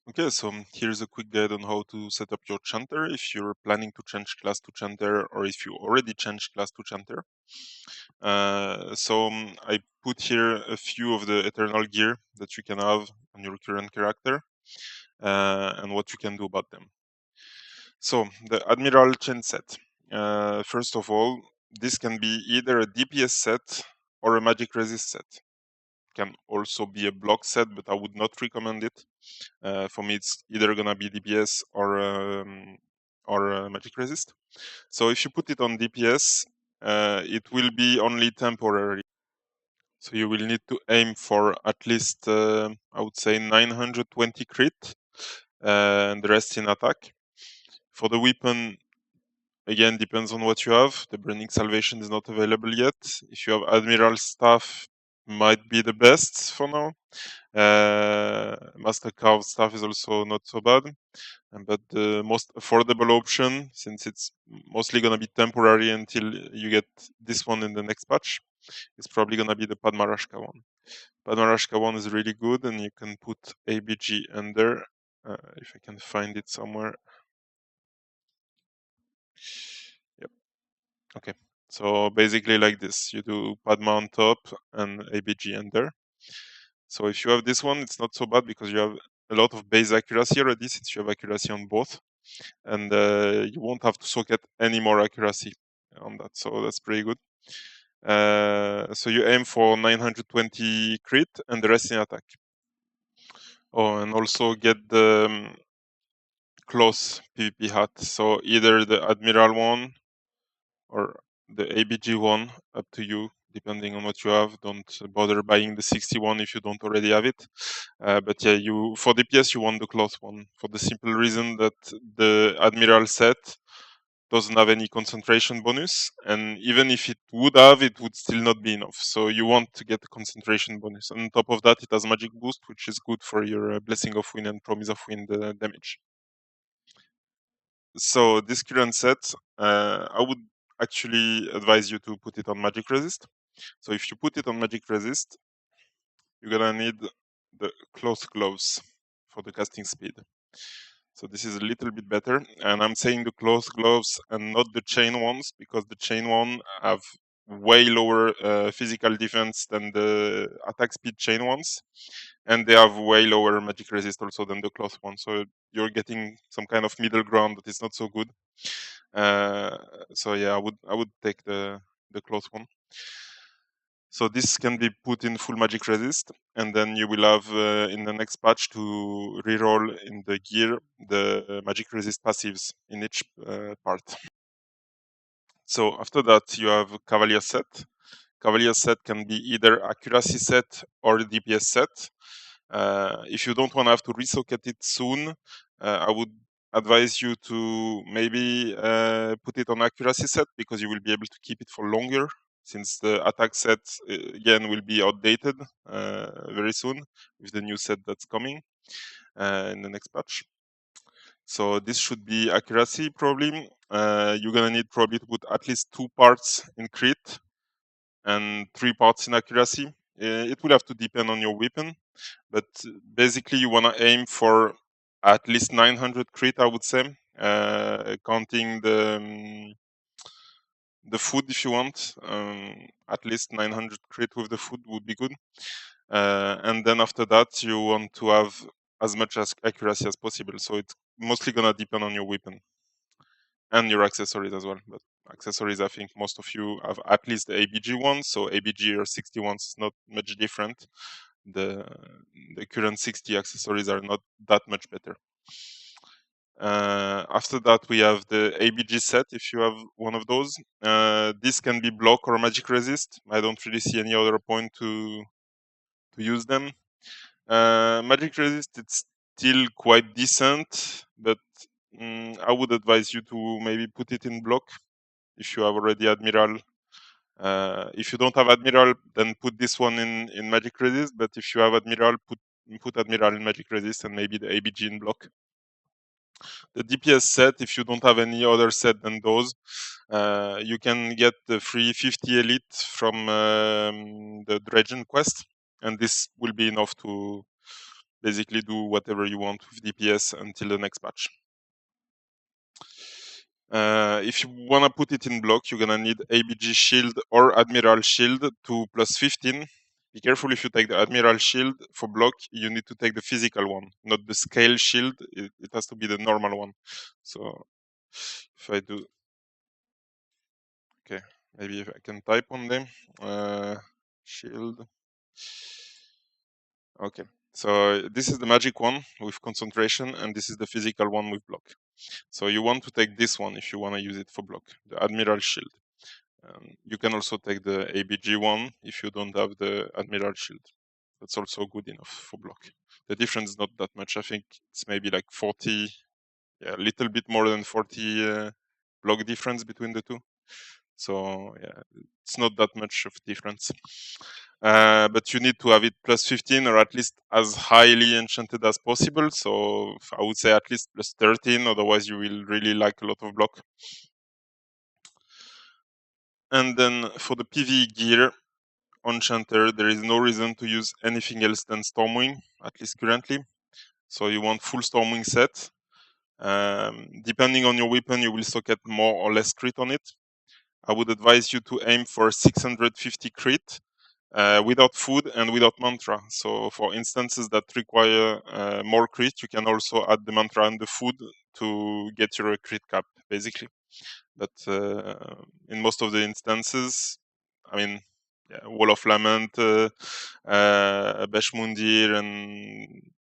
Okay, so here's a quick guide on how to set up your chanter if you're planning to change class to chanter or if you already changed class to chanter. I put here a few of the eternal gear that you can have on your current character and what you can do about them. So the Admiral chain set. First of all, this can be either a DPS set or a magic resist set. Can also be a block set, but I would not recommend it. For me, it's either gonna be DPS or magic resist. So if you put it on DPS, it will be only temporary. So you will need to aim for at least, I would say, 920 crit, and the rest in attack. For the weapon, again, depends on what you have. The Burning Salvation is not available yet. If you have Admiral Staff, might be the best for now. Master Carved Staff is also not so bad. But the most affordable option, since it's mostly going to be temporary until you get this one in the next patch, is probably going to be the Padmarashka one. Padmarashka one is really good, and you can put ABG under, if I can find it somewhere. Yep. Okay. So basically like this, you do Padma on top and ABG under. So if you have this one, it's not so bad because you have a lot of base accuracy already, since you have accuracy on both. And you won't have to socket any more accuracy on that, so that's pretty good. So you aim for 920 crit and the rest in attack. Oh, and also get the close PvP hat, so either the Admiral one or the ABG one, up to you, depending on what you have. Don't bother buying the 61 if you don't already have it. But yeah, you for DPS you want the close one, for the simple reason that the Admiral set doesn't have any concentration bonus, and even if it would have, it would still not be enough. So you want to get the concentration bonus. And on top of that, it has magic boost, which is good for your Blessing of Wind and Promise of Wind damage. So this current set, I would actually advise you to put it on magic resist. So if you put it on magic resist, you're gonna need the close gloves for the casting speed. So this is a little bit better, and I'm saying the close gloves and not the chain ones, because the chain one have way lower physical defense than the attack speed chain ones, and they have way lower magic resist also than the cloth one. So you're getting some kind of middle ground that is not so good. So yeah, I would take the cloth one. So this can be put in full magic resist, and then you will have in the next patch to reroll in the gear the magic resist passives in each part. So after that you have Cavalier set. Cavalier set can be either accuracy set or DPS set. If you don't want to have to resocket it soon, I would advise you to maybe put it on accuracy set, because you will be able to keep it for longer, since the attack set again will be outdated very soon with the new set that's coming in the next patch. So this should be accuracy probably. You're gonna need probably to put at least 2 parts in crit and 3 parts in accuracy. It will have to depend on your weapon, but basically you want to aim for at least 900 crit, I would say, counting the food if you want. At least 900 crit with the food would be good. And then after that, you want to have as much as accuracy as possible. So it's mostly gonna depend on your weapon and your accessories as well. But accessories, I think most of you have at least the ABG ones. So ABG or 60 ones is not much different. The current 60 accessories are not that much better. After that, we have the ABG set, if you have one of those. This can be block or magic resist. I don't really see any other point to use them. Magic resist, it's still quite decent, but I would advise you to maybe put it in block if you have already Admiral. If you don't have Admiral, then put this one in magic resist, but if you have Admiral, put Admiral in magic resist and maybe the ABG in block. The DPS set, if you don't have any other set than those, you can get the free 50 elite from the Dredgen quest, and this will be enough to basically do whatever you want with DPS until the next patch. If you want to put it in block, you're going to need ABG shield or Admiral shield to plus 15. Be careful if you take the Admiral shield for block, you need to take the physical one, not the scale shield. It has to be the normal one. So if I do, okay, maybe if I can type on them, shield. Okay, so this is the magic one with concentration, and this is the physical one with block. So you want to take this one if you want to use it for block, the Admiral shield. You can also take the ABG one if you don't have the Admiral shield. That's also good enough for block. The difference is not that much. I think it's maybe like 40, yeah, a little bit more than 40 block difference between the two. So yeah, it's not that much of difference. But you need to have it plus 15 or at least as highly enchanted as possible. So I would say at least plus 13, otherwise you will really lack a lot of block. And then for the PvE gear on chanter, there is no reason to use anything else than Stormwing, at least currently. So you want full Stormwing set. Depending on your weapon, you will still get more or less crit on it. I would advise you to aim for 650 crit without food and without mantra. So for instances that require more crit, you can also add the mantra and the food to get your crit cap, basically. But in most of the instances, I mean, yeah, Wall of Lament, Beshmundir, and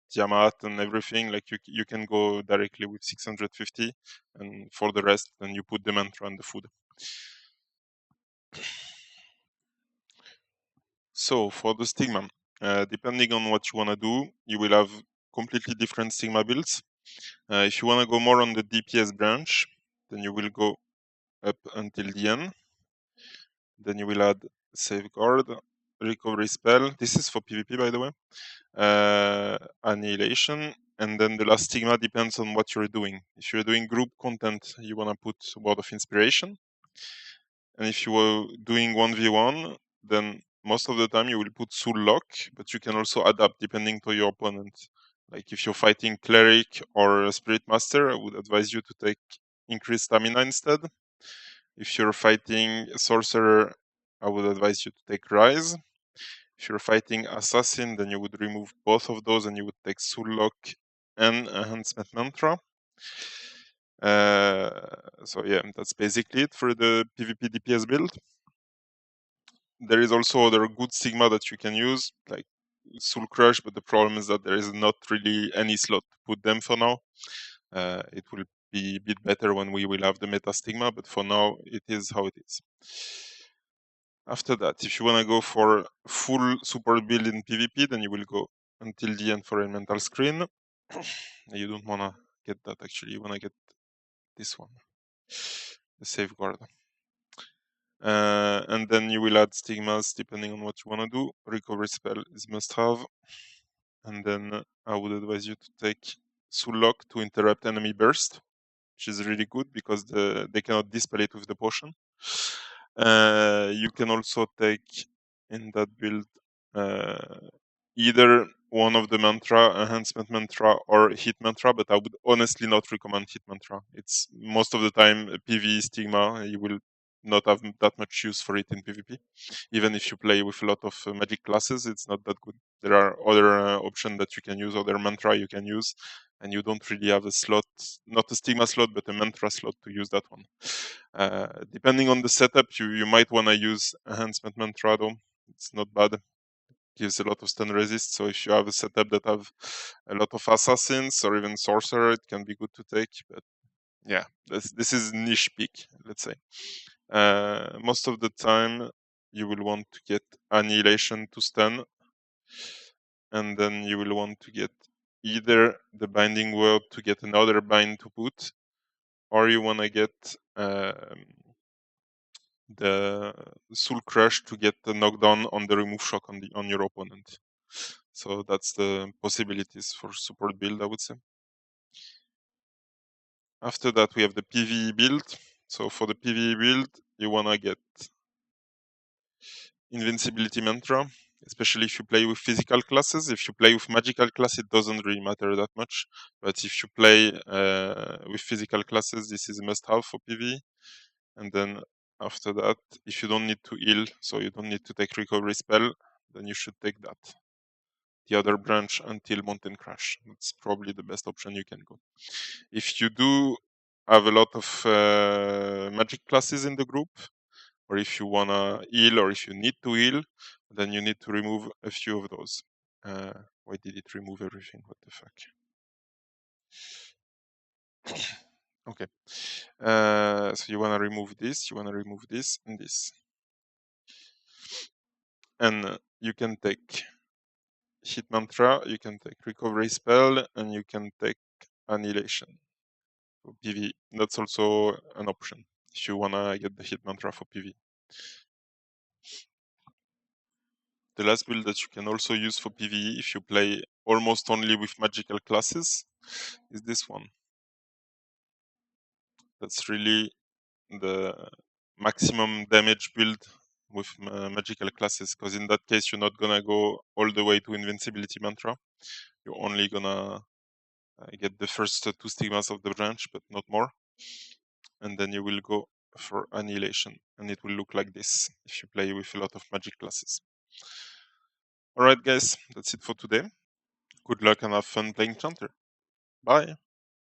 Tiamat, and everything, like you can go directly with 650, and for the rest, then you put the mantra and the food. So for the stigma, depending on what you want to do, you will have completely different stigma builds. If you want to go more on the DPS branch, then you will go up until the end. Then you will add safeguard, recovery spell. This is for PvP, by the way. Annihilation, and then the last stigma depends on what you're doing. If you're doing group content, you want to put Word of Inspiration. And if you are doing 1v1, then most of the time you will put Soul Lock, but you can also adapt depending to your opponent. Like if you're fighting Cleric or Spirit Master, I would advise you to take increased stamina instead. If you're fighting Sorcerer, I would advise you to take Rise. If you're fighting Assassin, then you would remove both of those and you would take Soul Lock and Enhancement Mantra. So yeah, that's basically it for the PvP DPS build. There is also other good stigma that you can use, like Soul Crush, but the problem is that there is not really any slot to put them for now. It will be a bit better when we will have the meta stigma, but for now it is how it is. After that, if you want to go for full support build in PvP, then you will go until the end for elemental screen. You don't want to get that actually, you want to get this one, the safeguard. And then you will add stigmas depending on what you want to do. Recovery spell is must have. And then I would advise you to take Soul Lock to interrupt enemy burst, which is really good because they cannot dispel it with the potion. You can also take in that build either one of the mantra, enhancement mantra or hit mantra, but I would honestly not recommend hit mantra. It's most of the time a PvE stigma. You will not have that much use for it in PvP. Even if you play with a lot of magic classes, it's not that good. There are other options that you can use, other mantra you can use, and you don't really have a slot, not a stigma slot, but a mantra slot to use that one. Depending on the setup, you might want to use enhancement mantra though. It's not bad. Gives a lot of stun resist. So if you have a setup that have a lot of assassins or even sorcerer, it can be good to take. But yeah, this is niche pick, let's say. Most of the time, you will want to get annihilation to stun, and then you will want to get either the binding word to get another bind to put, or you want to get the Soul Crush to get the knockdown on the remove shock on your opponent. So that's the possibilities for support build, I would say. After that, we have the PvE build. So for the PvE build, you wanna get Invincibility Mantra. especially if you play with physical classes. If you play with magical class, it doesn't really matter that much. But if you play with physical classes, this is a must-have for PvE. And then after that, if you don't need to heal, so you don't need to take recovery spell, then you should take that. The other branch until Mountain Crash. That's probably the best option you can go. If you do have a lot of magic classes in the group, or if you wanna heal, or if you need to heal, then you need to remove a few of those. Why did it remove everything? What the fuck? Okay. So you wanna remove this, and this. And you can take hit mantra, you can take recovery spell, and you can take annihilation. For PV, that's also an option if you wanna get the hit mantra for PV. The last build that you can also use for PvE if you play almost only with magical classes is this one. That's really the maximum damage build with magical classes, because in that case you're not gonna go all the way to invincibility mantra. You're only gonna get the first 2 stigmas of the branch, but not more. And then you will go for annihilation, and it will look like this if you play with a lot of magic classes. Alright guys, that's it for today. Good luck and have fun playing chanter. Bye!